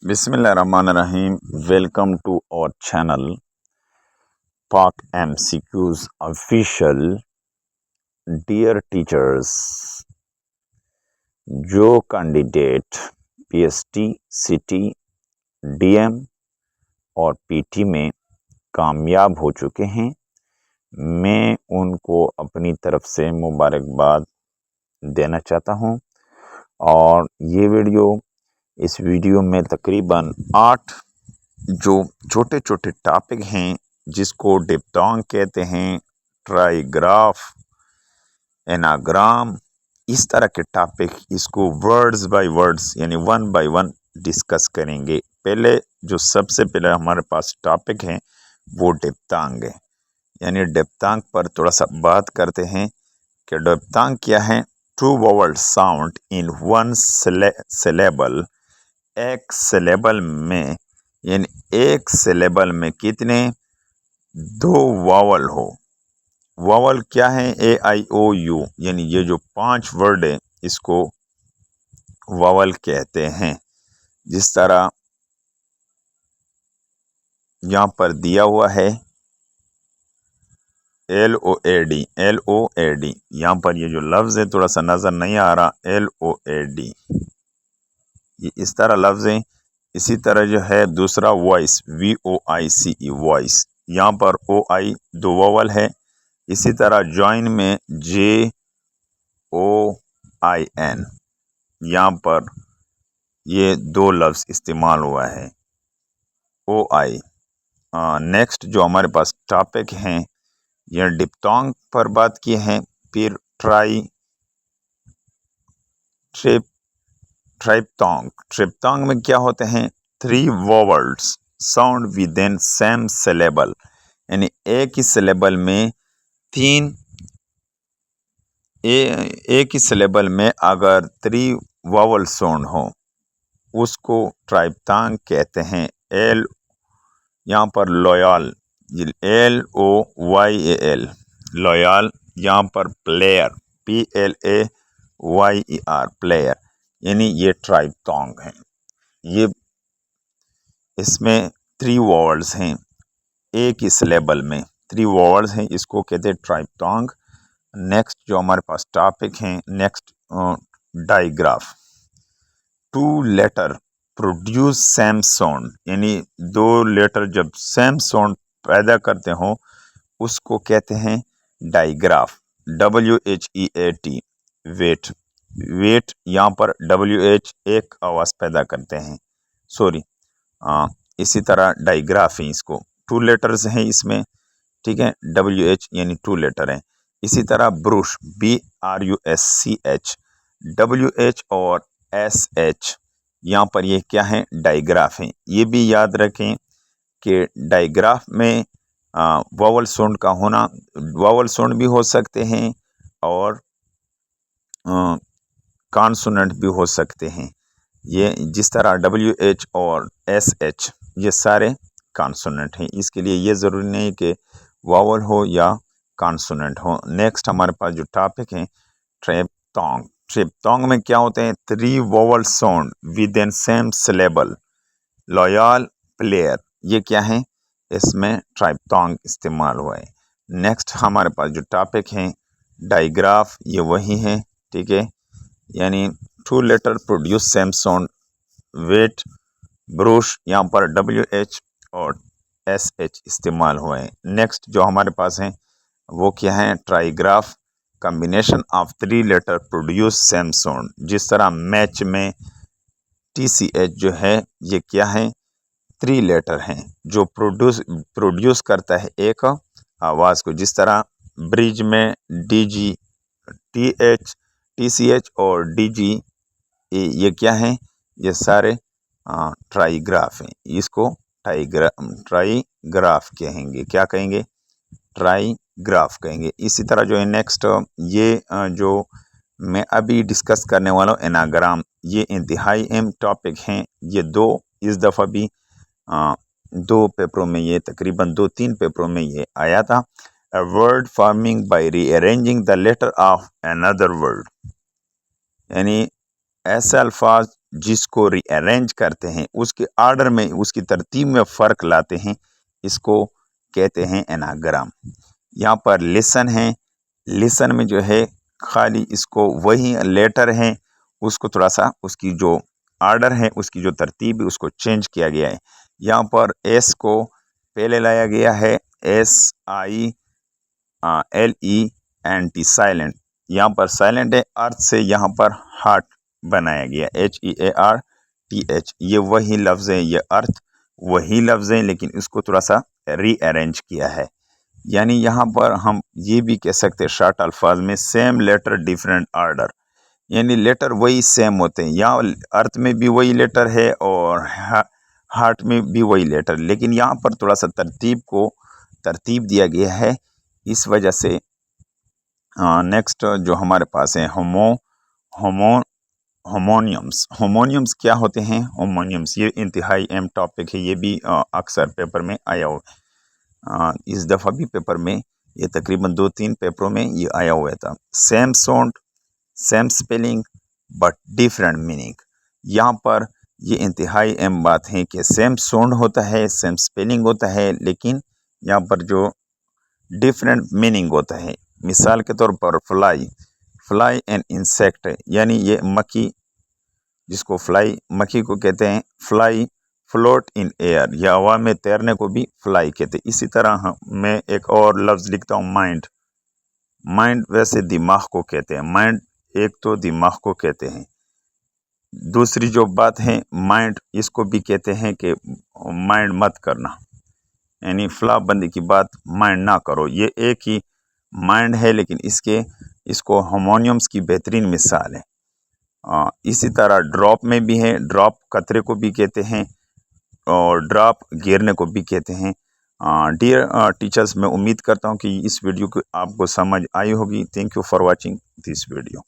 Bismillahirrahmanirrahim. Welcome to our channel Pak MCQs Official. Dear teachers, जो candidate PST, city, DM और PT में कामयाब हो चुके हैं, मैं उनको अपनी तरफ से मुबारकबाद देना चाहता हूं। और ये इस वीडियो में तकरीबन 8 जो छोटे छोटे टॉपिक हैं जिसको डिप्थोंग कहते हैं, ट्राईग्राफ, एनाग्राम, इस तरह के टॉपिक, इसको वर्ड्स बाय वर्ड्स यानी वन बाय वन डिस्कस करेंगे। पहले जो सबसे पहले हमारे पास टॉपिक है वो डिप्थोंग है, यानी डिप्थोंग पर थोड़ा सा बात करते हैं कि डिप्थोंग क्या है। Two vowel sound in one syllable, एक सिलेबल में यानी एक सिलेबल में कितने 2 वावल हो। वावल क्या है? ए आई ओ यू, यानी ये जो 5 वर्ड है इसको वावल कहते हैं। जिस तरह यहाँ पर दिया हुआ है LOAD, LOAD, यहाँ पर ये जो लफ्ज़ है थोड़ा सा नज़र नहीं आ रहा, LOAD, ये इस तरह लफ्ज़ है। इसी तरह जो है दूसरा वॉइस, VOICE, वॉइस, यहाँ पर OI 2 वावल है। इसी तरह जॉइन में JOIN, यहाँ पर ये 2 लफ्ज़ इस्तेमाल हुआ है, OI। नेक्स्ट जो हमारे पास टॉपिक हैं, यह डिप्थोंग पर बात की है। फिर ट्रिप्थोंग में क्या होते हैं? 3 vowels sound with in same syllable, यानी एक ही सिलेबल में एक ही सिलेबल में अगर 3 वोवल साउंड हो उसको ट्रिप्थोंग कहते हैं। यहाँ पर लॉयल, LOYAL, लॉयल। यहाँ पर प्लेयर, PLAYER, प्लेयर, यानी ये ट्रिप्थोंग है। ये इसमें 3 वोवल्स हैं, एक ही सिलेबल में 3 वोवल्स हैं, इसको कहते हैं ट्रिप्थोंग। नेक्स्ट जो हमारे पास टॉपिक हैं, next digraph. 2 letter produce same sound, यानी 2 लेटर जब सेम साउंड पैदा करते हो उसको कहते हैं डाइग्राफ। WHEAT, वेट, वेट, यहाँ पर WH एक आवाज़ पैदा करते हैं, सॉरी। इसी तरह डाइग्राफ है, इसको 2 लेटर्स हैं इसमें, ठीक है, WH यानी 2 लेटर हैं। इसी तरह ब्रूश, BRUSCH, WH और SH, यहाँ पर ये क्या है? डाइग्राफ है। ये भी याद रखें कि डाइग्राफ में वावल साउंड का होना, वावल साउंड भी हो सकते हैं और कॉन्सोनेंट भी हो सकते हैं। ये जिस तरह WH और SH ये सारे कॉन्सोनेंट हैं, इसके लिए ये ज़रूरी नहीं कि वावल हो या कॉन्सोनेंट हो। नेक्स्ट हमारे पास जो टॉपिक है ट्रिप्थोंग। ट्रिप्थोंग में क्या होते हैं? 3 vowel sound with in same syllable, loyal, player, ये क्या है? इसमें ट्रिप्थोंग इस्तेमाल हुआ है। नेक्स्ट हमारे पास जो टॉपिक है डाइग्राफ, ये वही है, ठीक है, यानी 2 letter produce same sound, wet, brush, यहाँ पर WH और SH इस्तेमाल हुए हैं। नेक्स्ट जो हमारे पास है वो क्या है? Trigraph, combination of 3 letter produce same sound. जिस तरह मैच में TCH जो है ये क्या है? 3 लेटर हैं जो प्रोड्यूस करता है एक आवाज़ को। जिस तरह ब्रिज में DG, TH, TCH और DG, ये क्या है? ये सारे ट्राईग्राफ हैं। इसको ट्राईग्राफ कहेंगे। क्या कहेंगे? ट्राईग्राफ कहेंगे। इसी तरह जो है नेक्स्ट ये जो मैं अभी डिस्कस करने वाला हूँ एनाग्राम, ये इंतहाई अहम टॉपिक हैं। ये 2 इस दफ़ा भी 2 पेपरों में, ये तकरीबन 2-3 पेपरों में ये आया था। A word forming by rearranging the letter of another word, यानी ऐसे अल्फाज जिसको रीअरेंज करते हैं, उसके ऑर्डर में, उसकी तरतीब में फ़र्क लाते हैं, इसको कहते हैं एनाग्राम। यहाँ पर लिसन है, लिसन में जो है खाली इसको वही लेटर हैं, उसको थोड़ा सा उसकी जो ऑर्डर है, उसकी जो तरतीब है, उसको चेंज किया गया है। यहाँ पर एस को पहले लाया गया है, SILENT, साइलेंट। यहाँ पर साइलेंट है, अर्थ से यहाँ पर हार्ट बनाया गया, HEARTH। ये वही लफ्ज़ है, ये अर्थ वही लफ्ज़ है, लेकिन इसको थोड़ा सा रीअरेंज किया है। यानी यहाँ पर हम ये भी कह सकते हैं शॉर्ट अल्फाज में, सेम लेटर डिफरेंट ऑर्डर, यानी लेटर वही सेम होते हैं। यहाँ अर्थ में भी वही लेटर है और हार्ट में भी वही लेटर, लेकिन यहाँ पर थोड़ा सा तरतीब दिया गया है। इस वजह से नेक्स्ट जो हमारे पास है होमोनियम्स क्या होते हैं? होमोनियम्स ये इंतहाई अहम टॉपिक है, ये भी अक्सर पेपर में आया हुआ। इस दफ़ा भी पेपर में, ये तकरीबन 2-3 पेपरों में ये आया हुआ था। Same sound, same spelling but different meaning. यहाँ पर ये इंतहाई अहम बात है कि सेम साउंड होता है, सेम स्पेलिंग होता है, लेकिन यहाँ पर जो डिफरेंट मीनिंग होता है। मिसाल के तौर पर फ्लाई एंड इंसेक्ट, यानी ये मक्खी, जिसको फ्लाई मक्खी को कहते हैं, फ्लाई फ्लोट इन एयर, या हवा में तैरने को भी फ्लाई कहते हैं। इसी तरह मैं एक और लफ्ज़ लिखता हूँ, माइंड वैसे दिमाग को कहते हैं, माइंड एक तो दिमाग को कहते हैं। दूसरी जो बात है माइंड, इसको भी कहते हैं कि माइंड मत करना, यानी फला बंदी की बात माइंड ना करो। ये एक ही माइंड है, लेकिन इसको होमोनियम्स की बेहतरीन मिसाल है। इसी तरह ड्रॉप में भी है, ड्रॉप कतरे को भी कहते हैं और ड्रॉप गिरने को भी कहते हैं। डियर टीचर्स, मैं उम्मीद करता हूँ कि इस वीडियो को आपको समझ आई होगी। Thank you for watching this video.